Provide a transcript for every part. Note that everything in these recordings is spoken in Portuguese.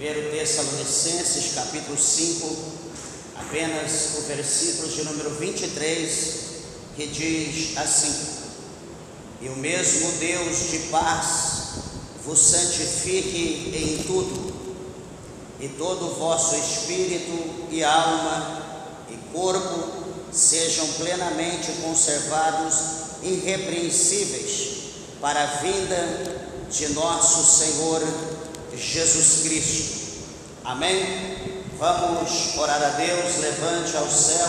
1 Tessalonicenses, capítulo 5, apenas o versículo de número 23, que diz assim: E o mesmo Deus de paz vos santifique em tudo, e todo o vosso espírito e alma e corpo sejam plenamente conservados irrepreensíveis para a vinda de nosso Senhor Jesus Cristo. Amém? Vamos orar a Deus. Levante ao céu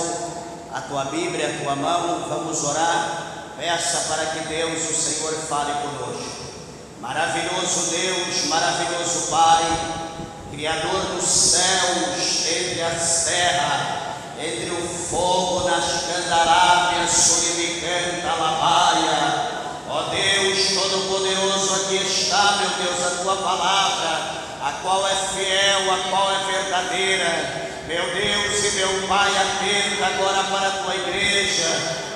a tua Bíblia, a tua mão. Vamos orar. Peça para que Deus, o Senhor, fale conosco. Maravilhoso Deus, maravilhoso Pai, Criador dos céus, entre as terras, entre o fogo nas candarábias, Suribicanta, Labaia. Ó Deus Todo-Poderoso, aqui está, meu Deus, a tua palavra, a qual é fiel, a qual é verdadeira. Meu Deus e meu Pai, atenta agora para a tua igreja.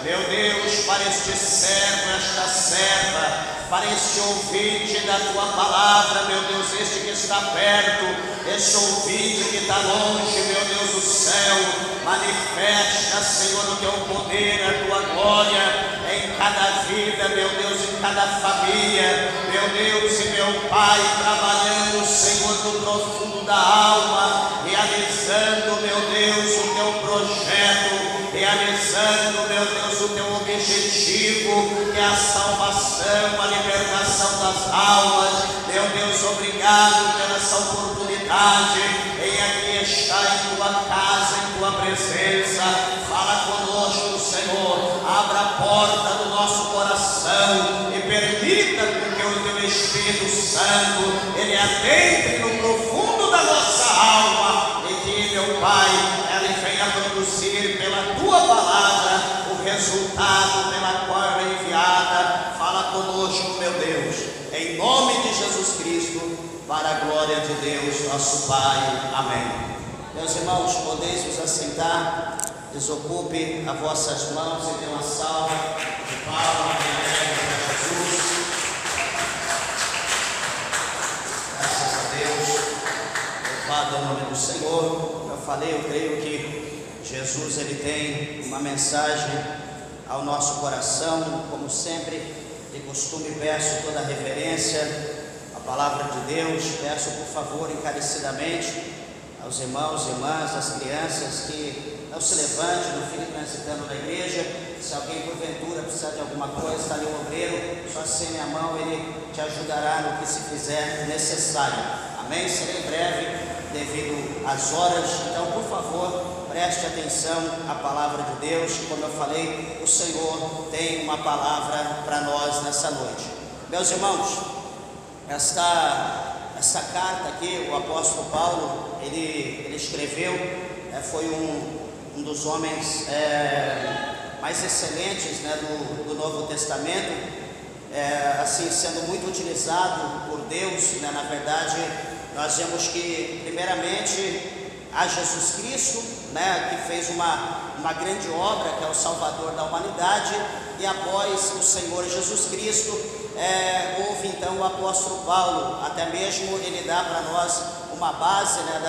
Meu Deus, para este servo, esta serva, para este ouvinte da tua palavra, meu Deus, este que está perto, este ouvinte que está longe, meu Deus do céu, manifesta, Senhor, o teu poder, a tua glória em cada vida, meu Deus, em cada família, meu Deus e meu Pai, trabalhando, Senhor, no profundo da alma, realizando, meu Deus, o teu projeto, realizando, meu Deus, o teu objetivo, que é a salvação, a libertação das almas. Meu Deus, obrigado pela essa oportunidade em aqui estar em tua casa, em tua presença. Fala conosco, Senhor, abra a porta do nosso coração e permita que o teu Espírito Santo, ele adentre no profundo da nossa alma e que, meu Pai, ela venha produzir pela tua palavra o resultado pela qual ela é enviada. Fala conosco, meu Deus, em nome de Jesus Cristo, para a glória de Deus, nosso Pai. Amém. Meus irmãos, podeis vos assentar, desocupe as vossas mãos e dê uma salva de palmas para Jesus. Graças a Deus, louvado é o nome do Senhor. Eu falei, eu creio que Jesus, ele tem uma mensagem ao nosso coração. Como sempre, de costume, peço toda a reverência à palavra de Deus. Peço, por favor, encarecidamente aos irmãos e irmãs, às crianças, que não se levante, não fique transitando na igreja. Se alguém porventura precisar de alguma coisa, está ali o obreiro, só acene a mão, ele te ajudará no que se fizer necessário. Amém? Serei breve devido às horas, então, por favor, preste atenção à palavra de Deus. Como eu falei, o Senhor tem uma palavra para nós nessa noite. Meus irmãos, essa carta aqui, o apóstolo Paulo, ele escreveu, foi um dos homens mais excelentes, né, do Novo Testamento, assim, sendo muito utilizado por Deus, né. Na verdade, nós vemos que, primeiramente, a Jesus Cristo, né, que fez uma grande obra, que é o Salvador da humanidade, e após o Senhor Jesus Cristo, houve então o apóstolo Paulo. Até mesmo ele dá para nós uma base, né,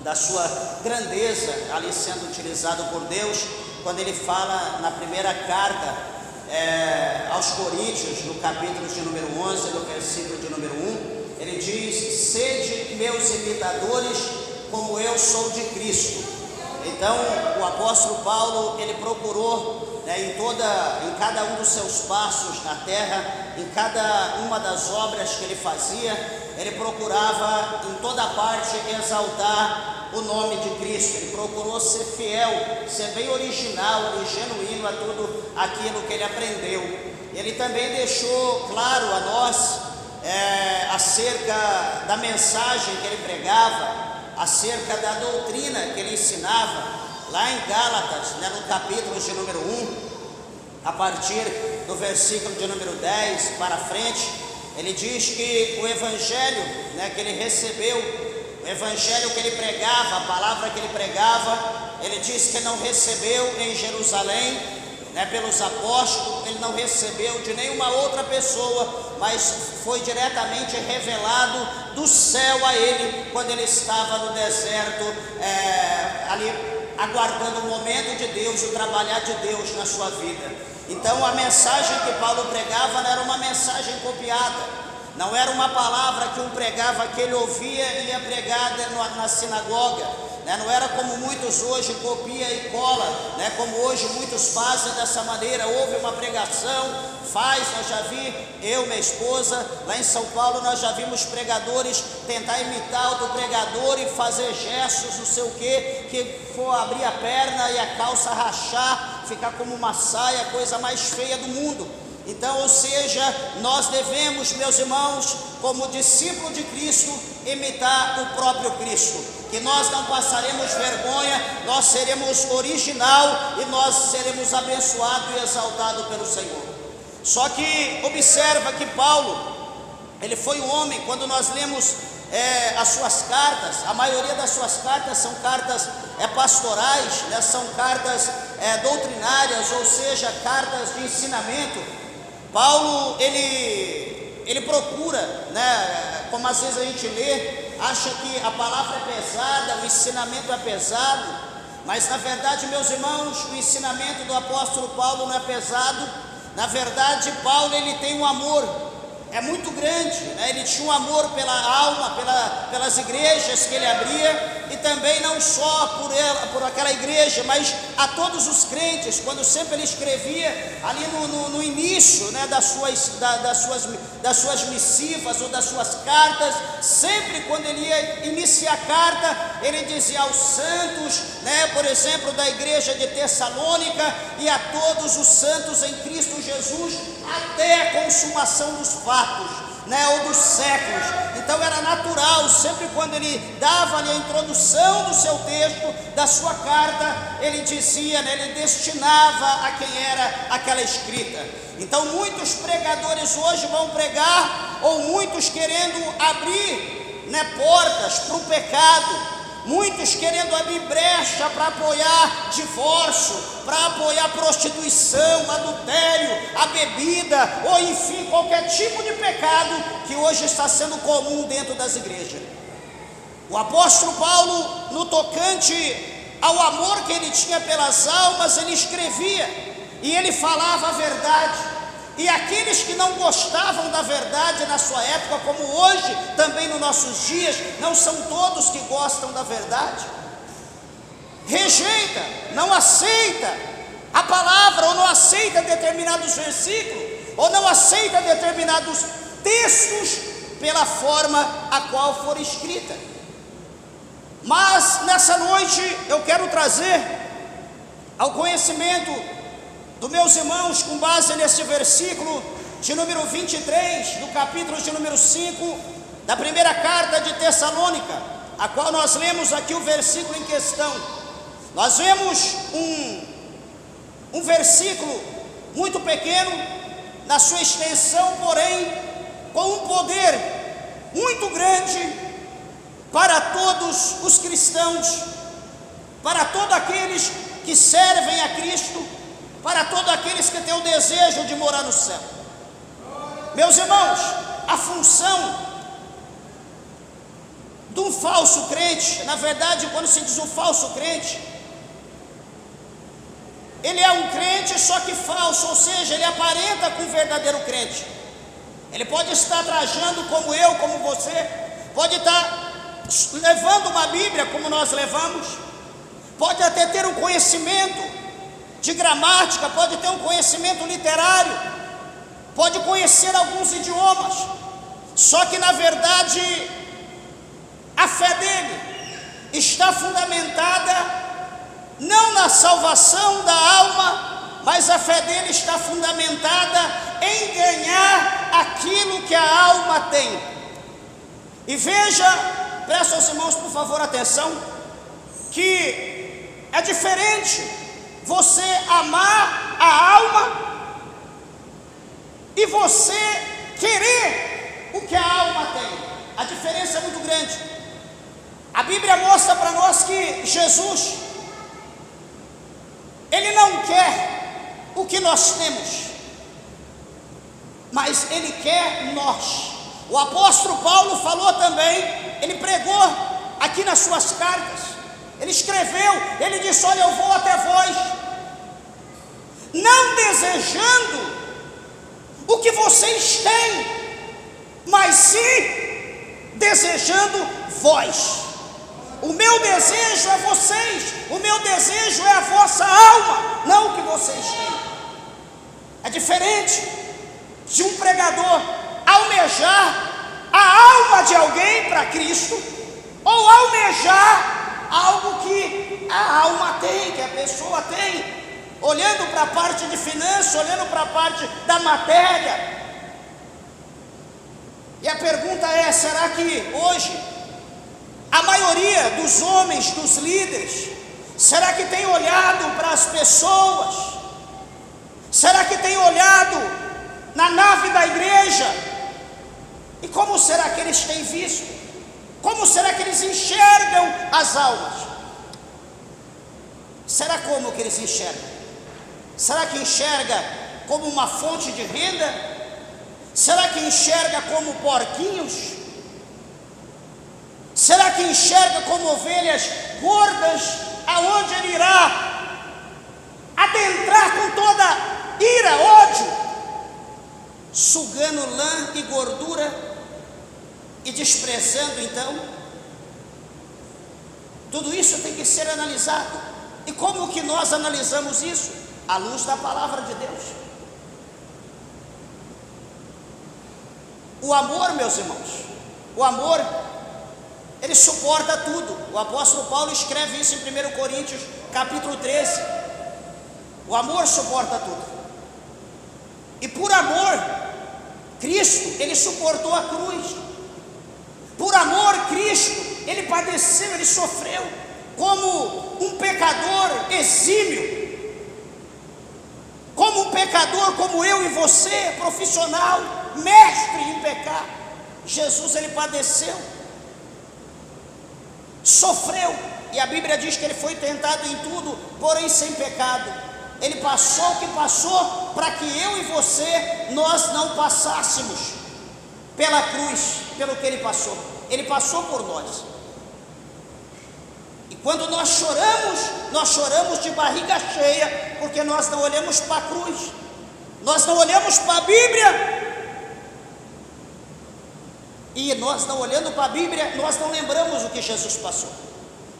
da sua grandeza, ali sendo utilizado por Deus, quando ele fala na primeira carta aos Coríntios, no capítulo de número 11, no versículo de número 1, ele diz: sede meus imitadores, como eu sou de Cristo. Então, o apóstolo Paulo, ele procurou, né, em cada um dos seus passos na terra, em cada uma das obras que ele fazia, ele procurava em toda parte exaltar o nome de Cristo. Ele procurou ser fiel, ser bem original e genuíno a tudo aquilo que ele aprendeu. Ele também deixou claro a nós acerca da mensagem que ele pregava, acerca da doutrina que ele ensinava, lá em Gálatas, né, no capítulo de número 1, a partir do versículo de número 10 para frente, ele diz que o evangelho, né, que ele recebeu, o evangelho que ele pregava, a palavra que ele pregava, ele diz que não recebeu em Jerusalém, pelos apóstolos, ele não recebeu de nenhuma outra pessoa, mas foi diretamente revelado do céu a ele, quando ele estava no deserto, ali aguardando o momento de Deus, o trabalhar de Deus na sua vida. Então a mensagem que Paulo pregava não era uma mensagem copiada, não era uma palavra que um pregava, que ele ouvia e ia pregar na sinagoga, não era como muitos hoje copia e cola, como hoje muitos fazem dessa maneira. Houve uma pregação, nós já vi, eu, minha esposa, lá em São Paulo, nós já vimos pregadores tentar imitar o do pregador e fazer gestos, não sei o que for abrir a perna e a calça rachar, ficar como uma saia, coisa mais feia do mundo. Então, ou seja, nós devemos, meus irmãos, como discípulo de Cristo, imitar o próprio Cristo, que nós não passaremos vergonha, nós seremos original e nós seremos abençoados e exaltados pelo Senhor. Só que observa que Paulo, ele foi um homem, quando nós lemos as suas cartas, a maioria das suas cartas são cartas pastorais, são cartas doutrinárias, ou seja, cartas de ensinamento. Paulo, ele procura, como às vezes a gente lê, acha que a palavra é pesada, o ensinamento é pesado, mas na verdade, meus irmãos, o ensinamento do apóstolo Paulo não é pesado. Na verdade, Paulo, ele tem um amor muito grande, ele tinha um amor pela alma, pelas igrejas que ele abria, e também não só por aquela igreja, mas a todos os crentes. Quando sempre ele escrevia ali no início, das suas missivas ou das suas cartas, sempre quando ele ia iniciar a carta, ele dizia aos santos, por exemplo, da igreja de Tessalônica, e a todos os santos em Cristo Jesus, até a consumação dos fatos, ou dos séculos. Então era natural, sempre quando ele dava ali a introdução do seu texto, da sua carta, ele dizia, ele destinava a quem era aquela escrita. Então muitos pregadores hoje vão pregar, ou muitos querendo abrir portas para o pecado, muitos querendo abrir brecha para apoiar divórcio, para apoiar prostituição, adultério, a bebida, ou enfim, qualquer tipo de pecado que hoje está sendo comum dentro das igrejas. O apóstolo Paulo, no tocante ao amor que ele tinha pelas almas, ele escrevia e ele falava a verdade. E aqueles que não gostavam da verdade na sua época, como hoje, também nos nossos dias, não são todos que gostam da verdade, rejeita, não aceita a palavra, ou não aceita determinados versículos, ou não aceita determinados textos pela forma a qual for escrita. Mas nessa noite eu quero trazer ao conhecimento dos meus irmãos, com base nesse versículo de número 23, do capítulo de número 5, da primeira carta de Tessalônica, a qual nós lemos aqui o versículo em questão. Nós vemos um versículo muito pequeno, na sua extensão, porém, com um poder muito grande para todos os cristãos, para todos aqueles que servem a Cristo, para todos aqueles que têm o desejo de morar no céu. Meus irmãos, a função de um falso crente, na verdade, quando se diz um falso crente, ele é um crente só que falso, ou seja, ele aparenta com um verdadeiro crente. Ele pode estar trajando como eu, como você, pode estar levando uma Bíblia como nós levamos, pode até ter um conhecimento de gramática, pode ter um conhecimento literário, pode conhecer alguns idiomas, só que na verdade a fé dele está fundamentada não na salvação da alma, mas a fé dele está fundamentada em ganhar aquilo que a alma tem. E veja, peço aos irmãos por favor atenção, que é diferente você amar a alma e você querer o que a alma tem. A diferença é muito grande. A Bíblia mostra para nós que Jesus, ele não quer o que nós temos, mas Ele quer nós. O apóstolo Paulo falou também, ele pregou aqui nas suas cartas, ele escreveu, ele disse: olha, eu vou até vós, não desejando o que vocês têm, mas sim desejando vós. O meu desejo é vocês, o meu desejo é a vossa alma, não o que vocês têm. É diferente de um pregador almejar a alma de alguém para Cristo, ou almejar algo que a alma tem, que a pessoa tem, olhando para a parte de finanças, olhando para a parte da matéria. E a pergunta é: será que hoje a maioria dos homens, dos líderes, será que tem olhado para as pessoas? Será que tem olhado na nave da igreja? E como será que eles têm visto? Como será que eles enxergam as almas? Será como que eles enxergam? Será que enxerga como uma fonte de renda? Será que enxerga como porquinhos? Será que enxerga como ovelhas gordas, aonde ele irá adentrar com toda ira, ódio, sugando lã e gordura e desprezando? Então, tudo isso tem que ser analisado. E como que nós analisamos isso? À luz da palavra de Deus. O amor, meus irmãos, o amor, ele suporta tudo. O apóstolo Paulo escreve isso em 1 Coríntios capítulo 13. O amor suporta tudo. E por amor, Cristo, ele suportou a cruz. Por amor, Cristo, ele padeceu, ele sofreu como um pecador exímio, como um pecador como eu e você, profissional, mestre em pecar. Jesus, ele padeceu, sofreu, e a Bíblia diz que ele foi tentado em tudo, porém sem pecado. Ele passou o que passou para que eu e você, nós não passássemos pela cruz, pelo que ele passou. Ele passou por nós. E quando nós choramos de barriga cheia, porque nós não olhamos para a cruz, nós não olhamos para a Bíblia. E nós não olhando para a Bíblia, nós não lembramos o que Jesus passou.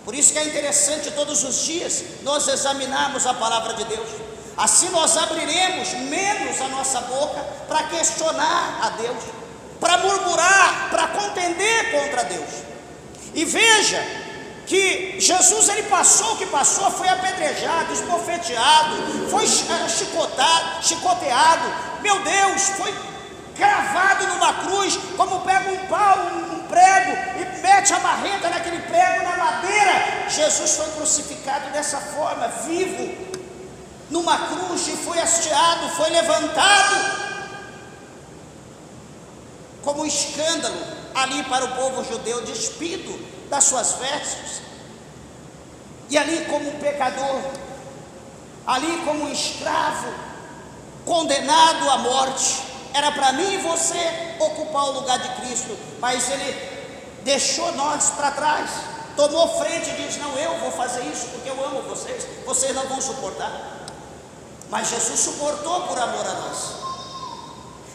Por isso que é interessante todos os dias nós examinarmos a palavra de Deus. Assim nós abriremos menos a nossa boca para questionar a Deus, para murmurar, para contender contra Deus. E veja que Jesus, ele passou o que passou, foi apedrejado, esbofeteado, foi chicoteado, meu Deus, foi cravado numa cruz, como pega um pau, um prego, e mete a marreta naquele prego, na madeira. Jesus foi crucificado dessa forma, vivo, numa cruz, e foi hasteado, foi levantado, como um escândalo ali para o povo judeu, despido das suas vestes, e ali como um pecador, ali como um escravo, condenado à morte. Era para mim e você ocupar o lugar de Cristo, mas ele deixou nós para trás, tomou frente e disse: não, eu vou fazer isso porque eu amo vocês, vocês não vão suportar. Mas Jesus suportou por amor a nós.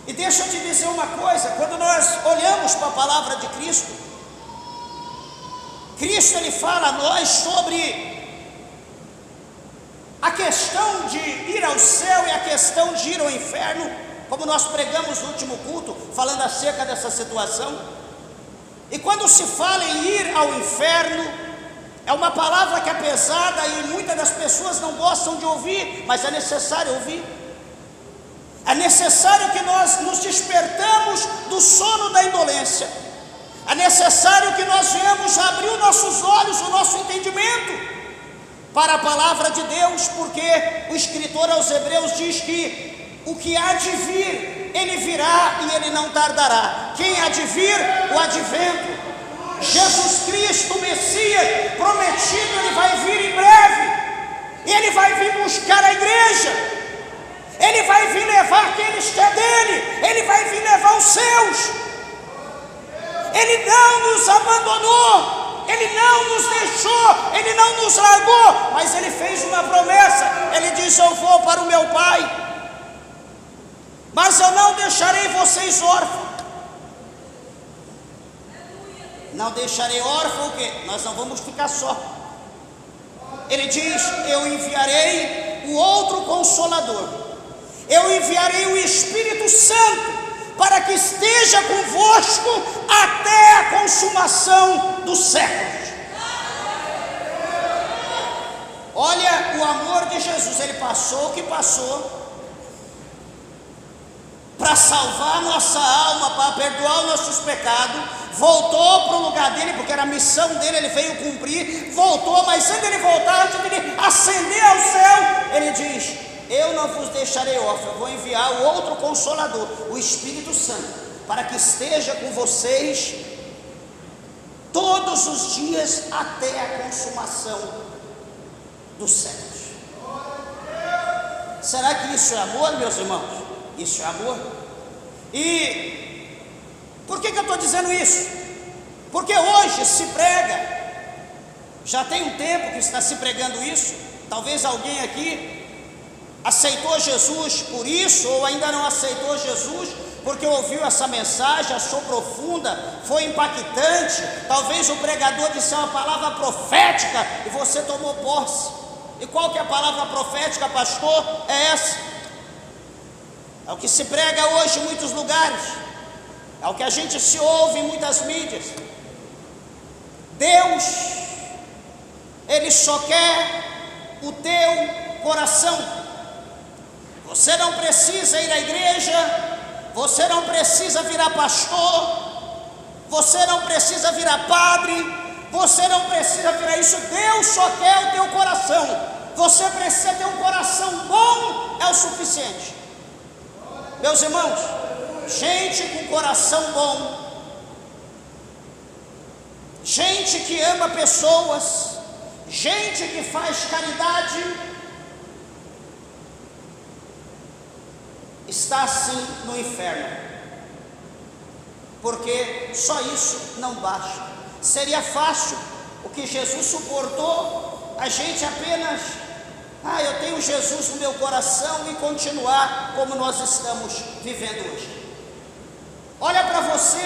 E deixa eu te dizer uma coisa: quando nós olhamos para a palavra de Cristo, Cristo, ele fala a nós sobre a questão de ir ao céu e a questão de ir ao inferno, como nós pregamos no último culto, falando acerca dessa situação. E quando se fala em ir ao inferno, é uma palavra que é pesada e muitas das pessoas não gostam de ouvir, mas é necessário ouvir. É necessário que nós nos despertamos do sono da indolência. É necessário que nós venhamos abrir os nossos olhos, o nosso entendimento para a palavra de Deus, porque o escritor aos Hebreus diz que o que há de vir, ele virá e ele não tardará. Quem há de vir? O advento. Jesus Cristo, o Messias prometido, ele vai vir em breve. Ele vai vir buscar a igreja. nos abandonou, Ele não nos deixou, Ele não nos largou, mas Ele fez uma promessa. Ele disse: eu vou para o meu Pai, mas eu não deixarei vocês órfãos. Não deixarei órfão, o quê? Nós não vamos ficar só. Ele diz: eu enviarei o outro Consolador, eu enviarei o Espírito Santo, para que esteja convosco até a consumação dos séculos. Olha o amor de Jesus. Ele passou o que passou para salvar nossa alma, para perdoar os nossos pecados, voltou para o lugar dele, porque era a missão dele, ele veio cumprir, voltou, mas antes dele voltar, antes dele ascender ao céu, ele diz: eu não vos deixarei órfãos, eu vou enviar o outro Consolador, o Espírito Santo, para que esteja com vocês todos os dias até a consumação dos séculos. Será que isso é amor, meus irmãos? Isso é amor? E por que eu estou dizendo isso? Porque hoje se prega, já tem um tempo que está se pregando isso. Talvez alguém aqui aceitou Jesus por isso, ou ainda não aceitou Jesus porque ouviu essa mensagem, achou profunda, foi impactante. Talvez o pregador disse uma palavra profética e você tomou posse. E qual que é a palavra profética, pastor? É essa. É o que se prega hoje em muitos lugares, é o que a gente se ouve em muitas mídias. Deus, Ele só quer o teu coração. Você não precisa ir à igreja, você não precisa virar pastor, você não precisa virar padre, você não precisa virar isso. Deus só quer o teu coração. Você precisa ter um coração bom, é o suficiente. Meus irmãos, gente com coração bom, gente que ama pessoas, gente que faz caridade, está assim no inferno, porque só isso não basta. Seria fácil o que Jesus suportou, a gente apenas: eu tenho Jesus no meu coração, e continuar como nós estamos vivendo hoje. Olha para você,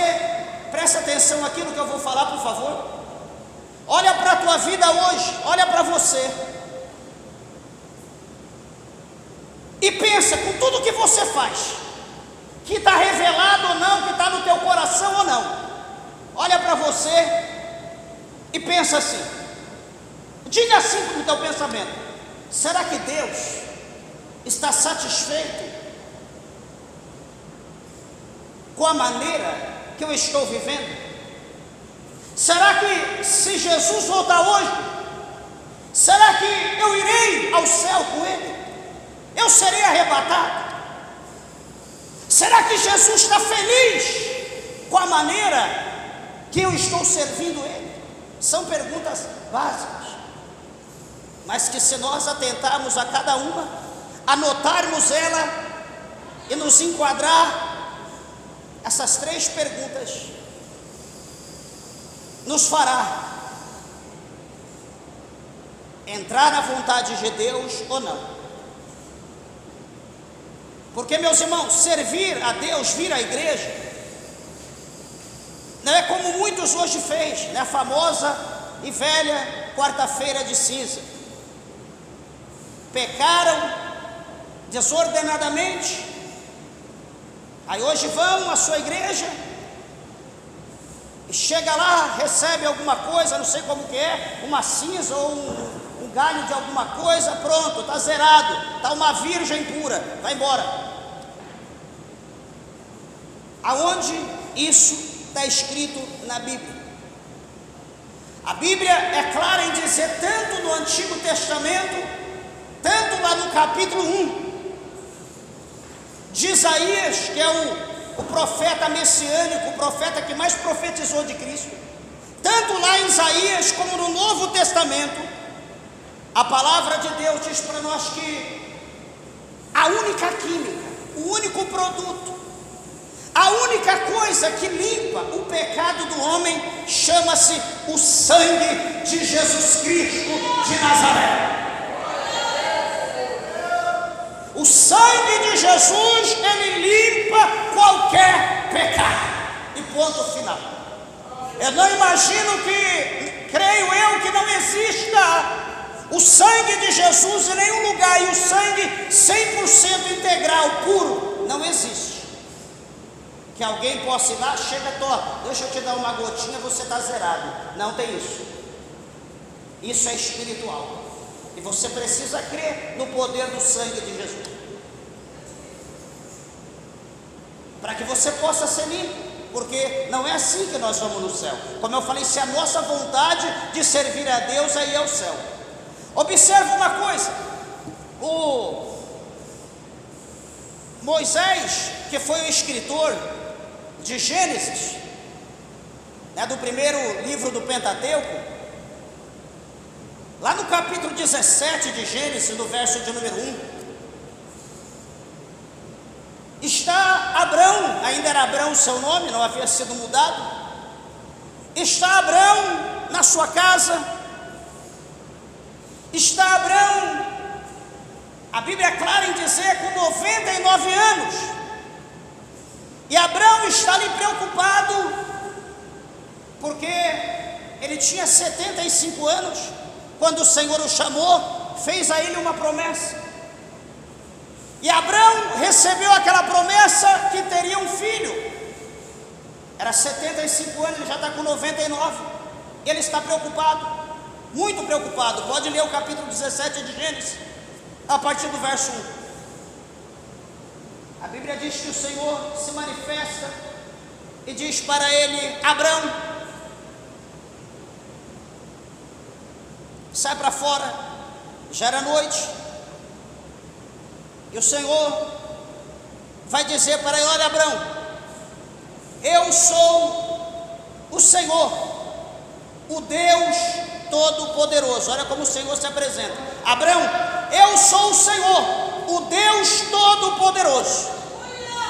presta atenção aqui no que eu vou falar, por favor. Olha para a tua vida hoje, olha para você e pensa com tudo que você faz, que está revelado ou não, que está no teu coração ou não. Olha para você e pensa assim, diga assim com o teu pensamento: será que Deus está satisfeito com a maneira que eu estou vivendo? Será que se Jesus voltar hoje, será que eu irei ao céu com Ele? Eu serei arrebatado? Será que Jesus está feliz com a maneira que eu estou servindo Ele? São perguntas básicas, mas que se nós atentarmos a cada uma, anotarmos ela e nos enquadrar, essas três perguntas nos fará entrar na vontade de Deus ou não. Porque, meus irmãos, servir a Deus, vir à igreja, não é como muitos hoje fez, né? A famosa e velha quarta-feira de cinza. Pecaram desordenadamente, aí hoje vão à sua igreja e chega lá, recebe alguma coisa, não sei como que é, uma cinza ou um galho de alguma coisa, pronto, está zerado, está uma virgem pura, vai embora. Aonde isso está escrito na Bíblia? A Bíblia é clara em dizer, tanto no Antigo Testamento, tanto lá no capítulo 1 de Isaías, que é o profeta messiânico, o profeta que mais profetizou de Cristo, tanto lá em Isaías como no Novo Testamento, a palavra de Deus diz para nós que a única química, o único produto A única coisa que limpa o pecado do homem chama-se o sangue de Jesus Cristo de Nazaré. O sangue de Jesus, ele limpa qualquer pecado. E ponto final. Eu não imagino creio eu que não exista o sangue de Jesus em nenhum lugar, e o sangue 100% integral, puro, não existe. Que alguém possa ir lá, chega, deixa eu te dar uma gotinha, você está zerado. Não tem isso. Isso é espiritual. E você precisa crer no poder do sangue de Jesus, para que você possa ser limpo, porque não é assim que nós vamos no céu. Como eu falei, se a nossa vontade de servir a Deus, aí é o céu. Observe uma coisa, o Moisés, que foi o escritor de Gênesis, do primeiro livro do Pentateuco, lá no capítulo 17 de Gênesis, no verso de número 1, está Abrão, ainda era Abrão o seu nome, não havia sido mudado. Está Abrão na sua casa, está Abrão, a Bíblia é clara em dizer, com 99 anos, e Abrão está ali preocupado, porque ele tinha 75 anos, quando o Senhor o chamou, fez a ele uma promessa, e Abrão recebeu aquela promessa que teria um filho. Era 75 anos, ele já está com 99, ele está preocupado, muito preocupado. Pode ler o capítulo 17 de Gênesis, a partir do verso 1. A Bíblia diz que o Senhor se manifesta e diz para ele: Abrão, sai para fora. Já era noite, e o Senhor vai dizer para ele: olha, Abrão, eu sou o Senhor, o Deus Todo-Poderoso. Olha como o Senhor se apresenta: Abrão, eu sou o Senhor, o Deus Todo-Poderoso.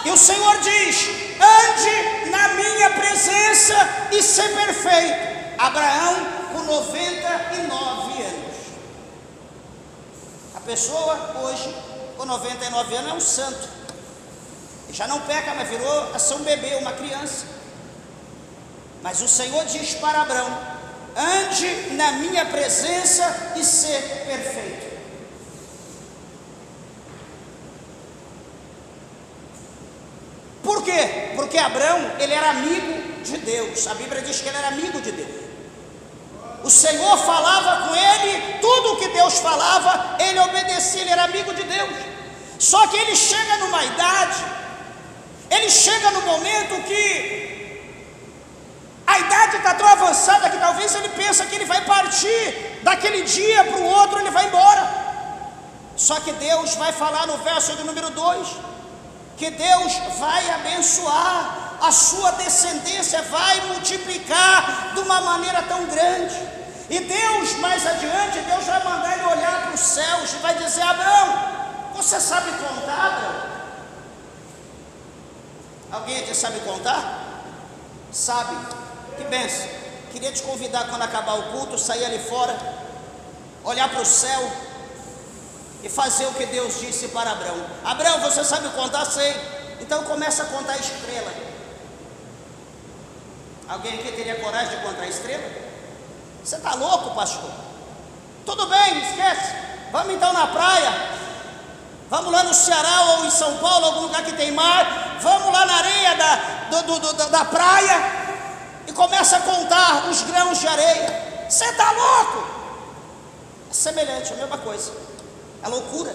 E o Senhor diz: ande na minha presença e ser perfeito. Abraão, com 99 anos. A pessoa hoje, com 99 anos, é um santo. Já não peca, mas virou a ser um bebê, uma criança. Mas o Senhor diz para Abrão: ande na minha presença e ser perfeito. Por quê? Porque Abrão, ele era amigo de Deus. A Bíblia diz que ele era amigo de Deus. O Senhor falava com ele, tudo o que Deus falava, ele obedecia, ele era amigo de Deus. Só que ele chega numa idade, ele chega no momento que a idade está tão avançada que talvez ele pensa que ele vai partir daquele dia para o outro, ele vai embora. Só que Deus vai falar no verso de número 2, que Deus vai abençoar a sua descendência, vai multiplicar de uma maneira tão grande. E Deus, mais adiante, Deus vai mandar ele olhar para os céus e vai dizer: Abrão, você sabe contar, Abrão? Alguém aqui sabe contar? Sabe? Que benção. Queria te convidar, quando acabar o culto, sair ali fora, olhar para o céu e fazer o que Deus disse para Abrão. Abrão, você sabe contar? Sei. Então começa a contar a estrela. Alguém aqui teria coragem de contar a estrela? Você está louco, pastor? Tudo bem, esquece. Vamos então na praia. Vamos lá no Ceará ou em São Paulo, algum lugar que tem mar. Vamos lá na areia da praia e começa a contar os grãos de areia. Você está louco? É semelhante, a mesma coisa. É loucura.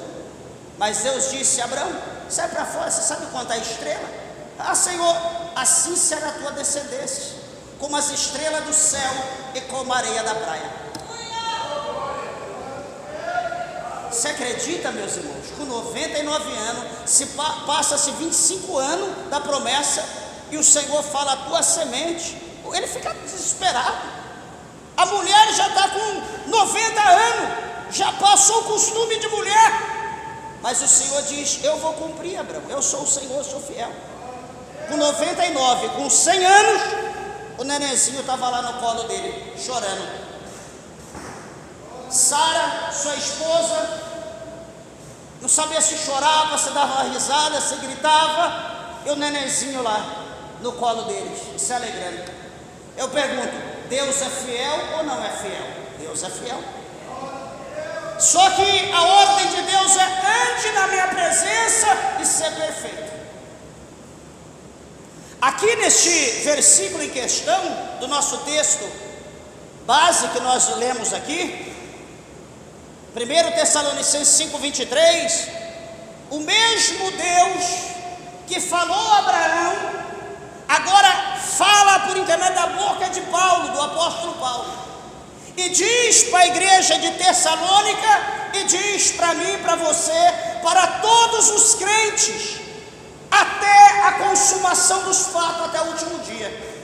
Mas Deus disse: Abrão, sai para fora, você sabe contar a estrela? Ah, Senhor, assim será a tua descendência, como as estrelas do céu e como a areia da praia. Você acredita, meus irmãos? Com 99 anos, passa-se 25 anos da promessa, e o Senhor fala: a tua semente. Ele fica desesperado. A mulher já está com 90 anos, já passou o costume de mulher, mas o Senhor diz: eu vou cumprir, Abraão, eu sou o Senhor, sou fiel. com 99, com 100 anos, o nenenzinho estava lá no colo dele, chorando. Sara, sua esposa, não sabia se chorava, se dava uma risada, se gritava, e o nenenzinho lá no colo deles, se alegrando. Eu pergunto, Deus é fiel ou não é fiel? Deus é fiel. Só que a ordem de Deus é: ande na minha presença e ser perfeito. Aqui neste versículo em questão do nosso texto base que nós lemos aqui, 1 Tessalonicenses 5:23, o mesmo Deus que falou a Abraão, agora fala por intermédio da boca de Paulo, do apóstolo Paulo, e diz para a igreja de Tessalônica, e diz para mim e para você, para todos os crentes, até a consumação dos fatos, até o último dia.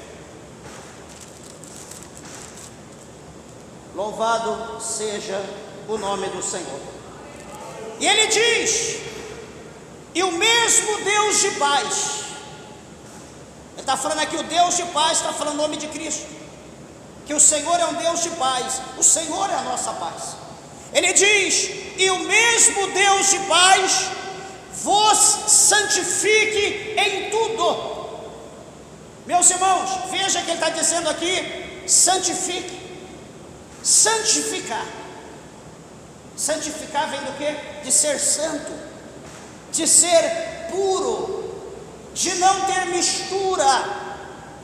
Louvado seja o nome do Senhor. E ele diz: e o mesmo Deus de paz, ele está falando aqui, o Deus de paz, está falando o nome de Cristo, que o Senhor é um Deus de paz, o Senhor é a nossa paz. Ele diz: e o mesmo Deus de paz vos santifique em tudo. Meus irmãos, veja que ele está dizendo aqui: santifique, santificar. Santificar vem do quê? De ser santo, de ser puro, de não ter mistura,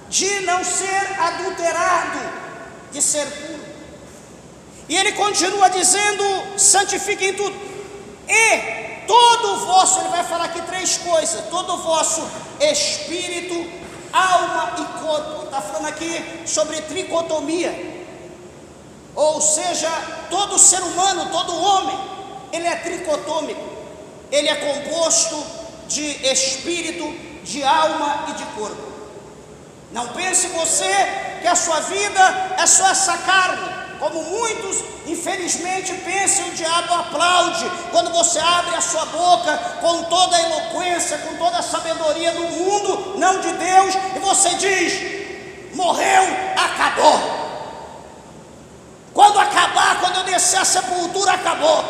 de não ser adulterado, de ser puro. E ele continua dizendo: santifiquem tudo. E todo o vosso, ele vai falar aqui três coisas: todo o vosso espírito, alma e corpo. Está falando aqui sobre tricotomia. Ou seja, todo ser humano, todo homem, ele é tricotômico. Ele é composto de espírito, de alma e de corpo. Não pense você que a sua vida é só essa carne, como muitos infelizmente pensam. O diabo aplaude quando você abre a sua boca com toda a eloquência, com toda a sabedoria do mundo, não de Deus, e você diz: morreu, acabou. Quando acabar, quando eu descer a sepultura, acabou.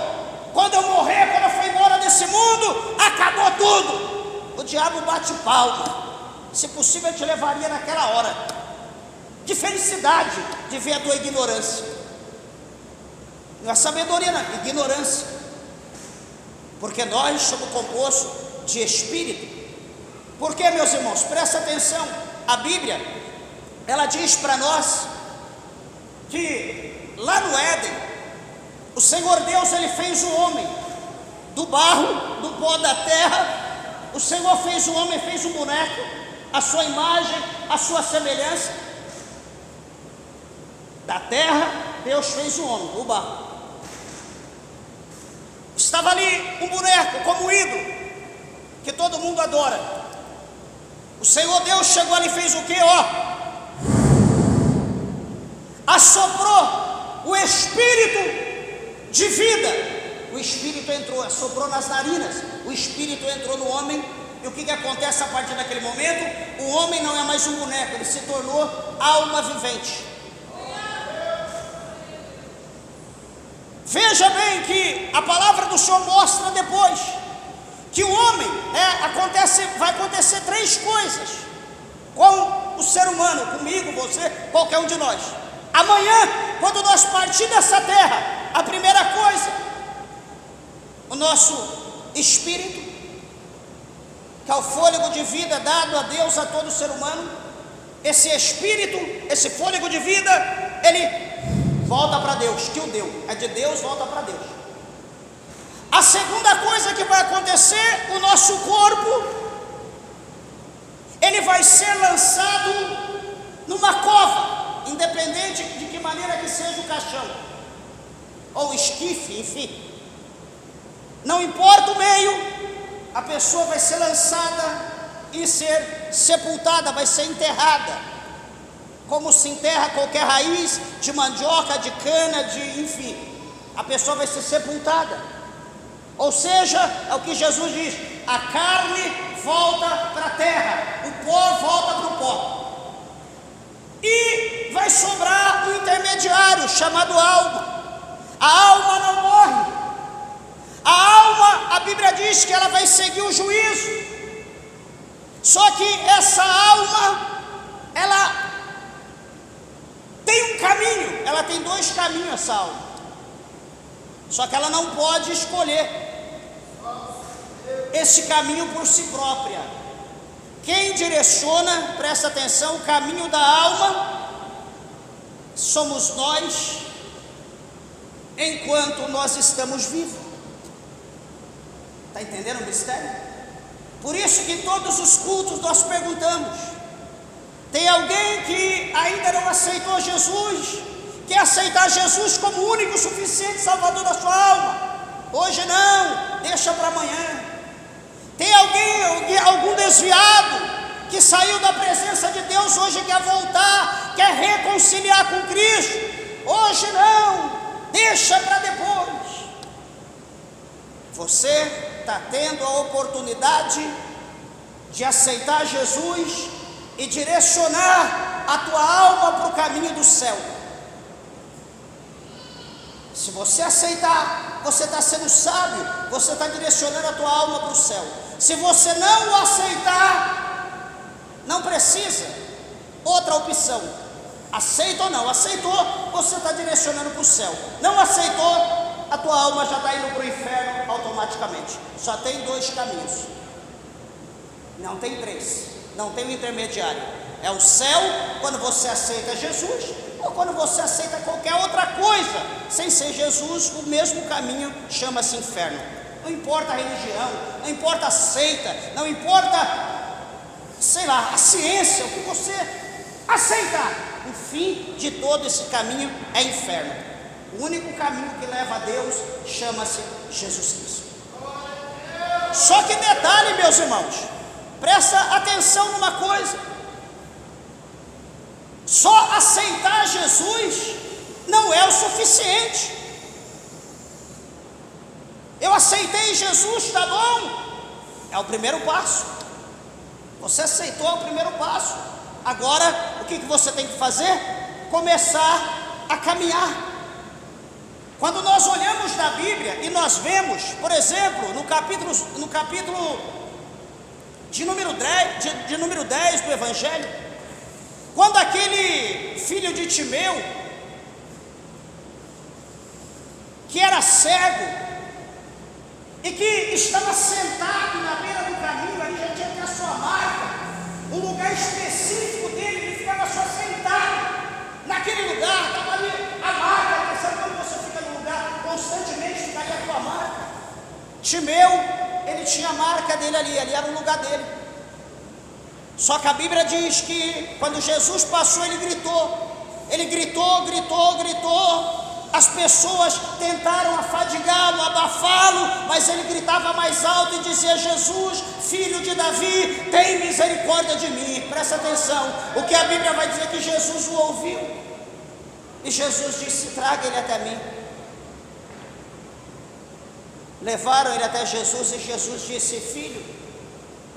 Quando eu morrer, quando eu for embora desse mundo, acabou tudo. O diabo bate palma. Se possível, eu te levaria naquela hora, de felicidade de ver a tua ignorância. Não é sabedoria, não, ignorância. Porque nós somos compostos de espírito. Porque, meus irmãos, presta atenção, a Bíblia, ela diz para nós que lá no Éden, o Senhor Deus, ele fez o homem do barro, do pó da terra. O Senhor fez o homem, fez um boneco, a sua imagem, a sua semelhança. Da terra, Deus fez o homem, do barro. Estava ali um boneco como ídolo, que todo mundo adora. O Senhor Deus chegou ali e fez o quê? Assoprou o espírito de vida. O espírito entrou, assoprou nas narinas. O espírito entrou no homem. E o que acontece a partir daquele momento? O homem não é mais um boneco, ele se tornou alma vivente. Veja bem que a palavra do Senhor mostra depois que o homem vai acontecer três coisas com o ser humano, comigo, você, qualquer um de nós. Amanhã, quando nós partir dessa terra, a primeira coisa, o nosso espírito, que é o fôlego de vida dado a Deus a todo ser humano, esse espírito, esse fôlego de vida, ele volta para Deus, que o deu, é de Deus, volta para Deus. A segunda coisa que vai acontecer, o nosso corpo, ele vai ser lançado numa cova, independente de que maneira que seja o caixão, ou esquife, enfim, não importa o meio, a pessoa vai ser lançada e ser sepultada, vai ser enterrada, como se enterra qualquer raiz de mandioca, de cana, enfim, a pessoa vai ser sepultada. Ou seja, é o que Jesus diz: a carne volta para a terra, o pó volta para o pó. E vai sobrar um intermediário chamado alma. A alma não morre. A alma, a Bíblia diz que ela vai seguir o juízo. Só que essa alma, ela tem um caminho, ela tem dois caminhos, essa alma. Só que ela não pode escolher esse caminho por si própria. Quem direciona, presta atenção, o caminho da alma somos nós, enquanto nós estamos vivos. Está entendendo o mistério? Por isso que todos os cultos nós perguntamos: tem alguém que ainda não aceitou Jesus? Quer aceitar Jesus como o único, suficiente Salvador da sua alma? Hoje não, deixa para amanhã. Tem algum desviado que saiu da presença de Deus, hoje quer voltar, quer reconciliar com Cristo? Hoje não, deixa para depois. Você está tendo a oportunidade de aceitar Jesus e direcionar a tua alma para o caminho do céu. Se você aceitar, você está sendo sábio, você está direcionando a tua alma para o céu. Se você não o aceitar, não precisa, outra opção. Aceita ou não? Aceitou, você está direcionando para o céu. Não aceitou, a tua alma já está indo para o inferno automaticamente. Só tem dois caminhos, não tem três, não tem um intermediário. É o céu quando você aceita Jesus, ou quando você aceita qualquer outra coisa sem ser Jesus. O mesmo caminho chama-se inferno. Não importa a religião, não importa a seita, não importa, sei lá, a ciência, o que você aceitar, o fim de todo esse caminho é inferno. O único caminho que leva a Deus chama-se Jesus Cristo. Só que detalhe, meus irmãos, presta atenção numa coisa: só aceitar Jesus não é o suficiente. Eu aceitei Jesus, tá bom? É o primeiro passo. Você aceitou, é o primeiro passo. Agora, o que você tem que fazer? Começar a caminhar. Quando nós olhamos na Bíblia e nós vemos, por exemplo, no capítulo de número 10 do Evangelho, quando aquele filho de Timeu, que era cego e que estava sentado na beira do caminho, ali já tinha até a sua marca, um lugar específico dele, ele ficava só sentado naquele lugar, estava ali a marca. Sabe quando você fica no lugar, constantemente fica ali a tua marca? Timeu, ele tinha a marca dele ali era o lugar dele. Só que a Bíblia diz que quando Jesus passou, ele gritou, as pessoas tentaram afadigá-lo, abafá-lo, mas ele gritava mais alto e dizia: Jesus, filho de Davi, tem misericórdia de mim. Presta atenção, o que a Bíblia vai dizer que Jesus o ouviu, e Jesus disse: traga ele até mim. Levaram ele até Jesus e Jesus disse: filho,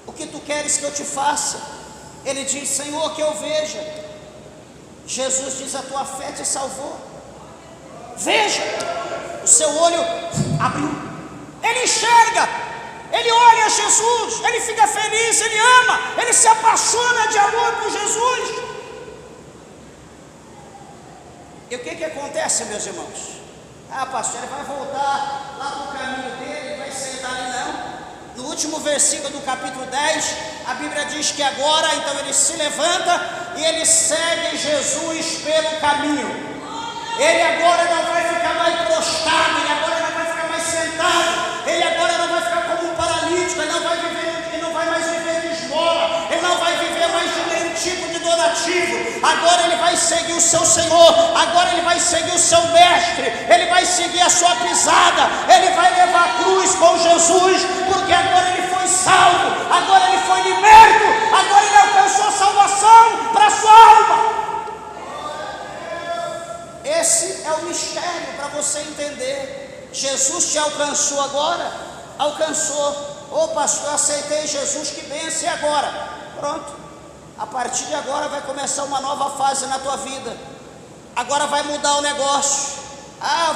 o que tu queres que eu te faça? Ele diz: Senhor, que eu veja. Jesus diz: a tua fé te salvou. Veja, o seu olho abriu, ele enxerga, ele olha Jesus, ele fica feliz, ele ama, ele se apaixona de amor por Jesus. E o que acontece, meus irmãos? Pastor, ele vai voltar lá para o caminho dele, ele vai sentar ali, não. No último versículo do capítulo 10, a Bíblia diz que agora, então, ele se levanta e ele segue Jesus pelo caminho. Ele agora não vai ficar mais prostrado, ele agora não vai ficar mais sentado, ele agora não vai ficar como um paralítico, ele não vai mais viver de esmola, ele não vai viver mais de nenhum tipo de donativo. Agora ele vai seguir o seu Senhor, agora ele vai seguir o seu mestre, ele vai seguir a sua pisada, ele vai levar a cruz com Jesus, porque agora ele foi salvo, agora ele foi liberto, agora ele alcançou a salvação para a sua alma. Esse é o mistério para você entender. Jesus te alcançou agora? Alcançou. Ô pastor, aceitei Jesus, que benção, e agora? Pronto, a partir de agora vai começar uma nova fase na tua vida. Agora vai mudar o negócio.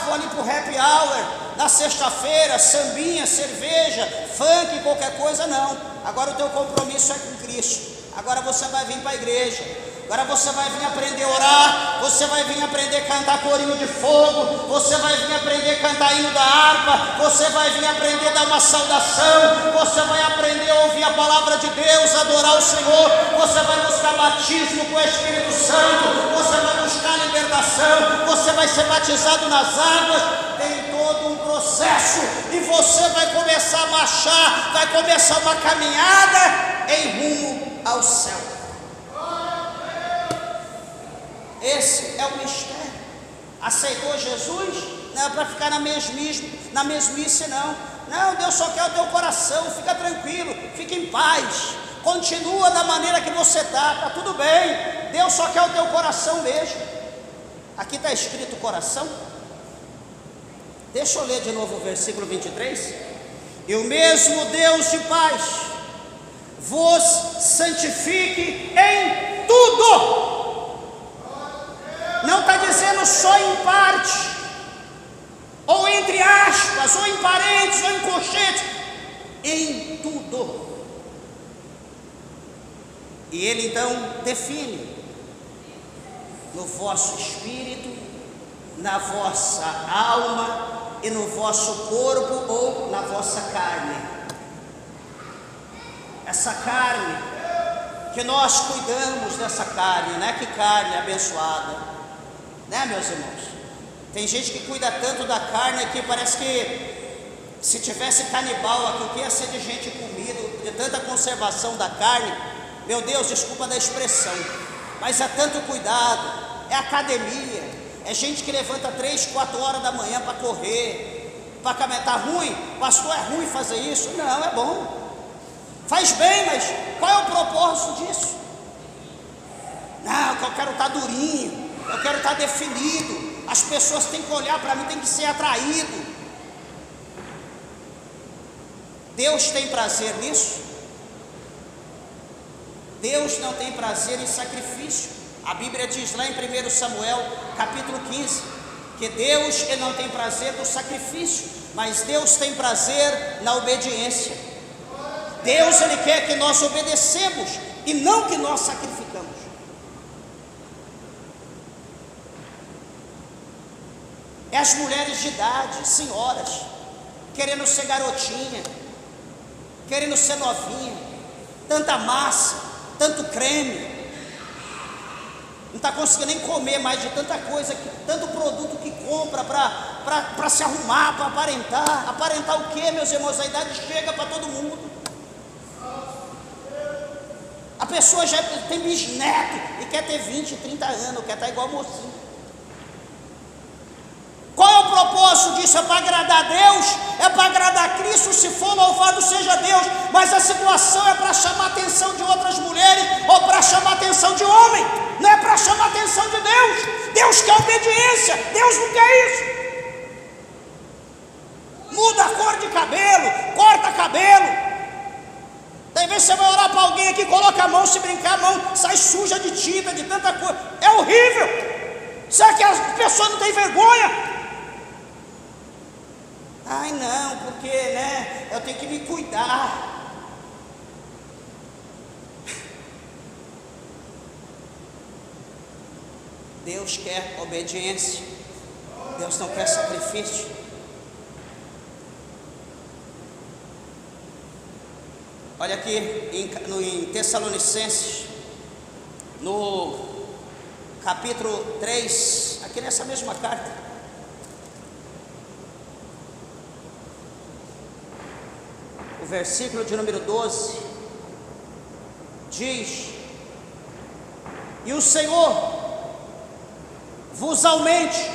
Vou ali pro happy hour, na sexta-feira, sambinha, cerveja, funk, qualquer coisa, não. Agora o teu compromisso é com Cristo. Agora você vai vir para a igreja. Agora você vai vir aprender a orar. Você vai vir aprender a cantar corinho de fogo. Você vai vir aprender a cantar hino da harpa. Você vai vir aprender a dar uma saudação. Você vai aprender a ouvir a palavra de Deus, adorar o Senhor. Você vai buscar batismo com o Espírito Santo. Você vai buscar libertação. Você vai ser batizado nas águas. Tem todo um processo. E você vai começar a marchar. Vai começar uma caminhada em rumo ao céu. Esse é o mistério. Aceitou Jesus? Não é para ficar na mesmice, não. Não, Deus só quer o teu coração. Fica tranquilo, fica em paz. Continua da maneira que você está tudo bem. Deus só quer o teu coração mesmo. Aqui está escrito coração. Deixa eu ler de novo o versículo 23. E o mesmo Deus de paz vos santifique em tudo. Não está dizendo só em parte, ou entre aspas, ou em parênteses, ou em colchetes, em tudo. E ele então define: no vosso espírito, na vossa alma e no vosso corpo ou na vossa carne. Essa carne, que nós cuidamos dessa carne, né? Que carne abençoada, né, meus irmãos? Tem gente que cuida tanto da carne que parece que se tivesse canibal aqui, o que ia ser de gente comido, de tanta conservação da carne. Meu Deus, desculpa da expressão, mas é tanto cuidado, é academia, é gente que levanta 3, 4 horas da manhã para correr, para caminhar. Tá ruim? Pastor, é ruim fazer isso? Não, é bom, faz bem, mas qual é o propósito disso? Não, que eu quero estar durinho, eu quero estar definido, as pessoas têm que olhar para mim, tem que ser atraído. Deus tem prazer nisso? Deus não tem prazer em sacrifício. A Bíblia diz lá em 1 Samuel capítulo 15, que Deus ele não tem prazer no sacrifício, mas Deus tem prazer na obediência. Deus ele quer que nós obedecemos e não que nós sacrificamos. É as mulheres de idade, senhoras, querendo ser garotinha, querendo ser novinha, tanta massa, tanto creme, não está conseguindo nem comer mais de tanta coisa, tanto produto que compra para se arrumar, para aparentar. Aparentar o que, meus irmãos? A idade chega para todo mundo. A pessoa já tem bisneto e quer ter 20, 30 anos, quer estar igual mocinho. Qual é o propósito disso? É para agradar a Deus? É para agradar a Cristo? Se for, louvado seja Deus. Mas a situação é para chamar a atenção de outras mulheres ou para chamar a atenção de homem. Não é para chamar a atenção de Deus. Deus quer obediência, Deus não quer isso. Muda a cor de cabelo, corta cabelo. Daí você vai orar para alguém aqui, coloca a mão, se brincar a mão sai suja de tinta, de tanta coisa. É horrível. Será que as pessoas não têm vergonha? Ai não, porque né, eu tenho que me cuidar. Deus quer obediência, Deus não quer sacrifício. Olha aqui em Tessalonicenses, no capítulo 3, aqui nessa mesma carta. O versículo de número 12 diz: e o Senhor vos aumente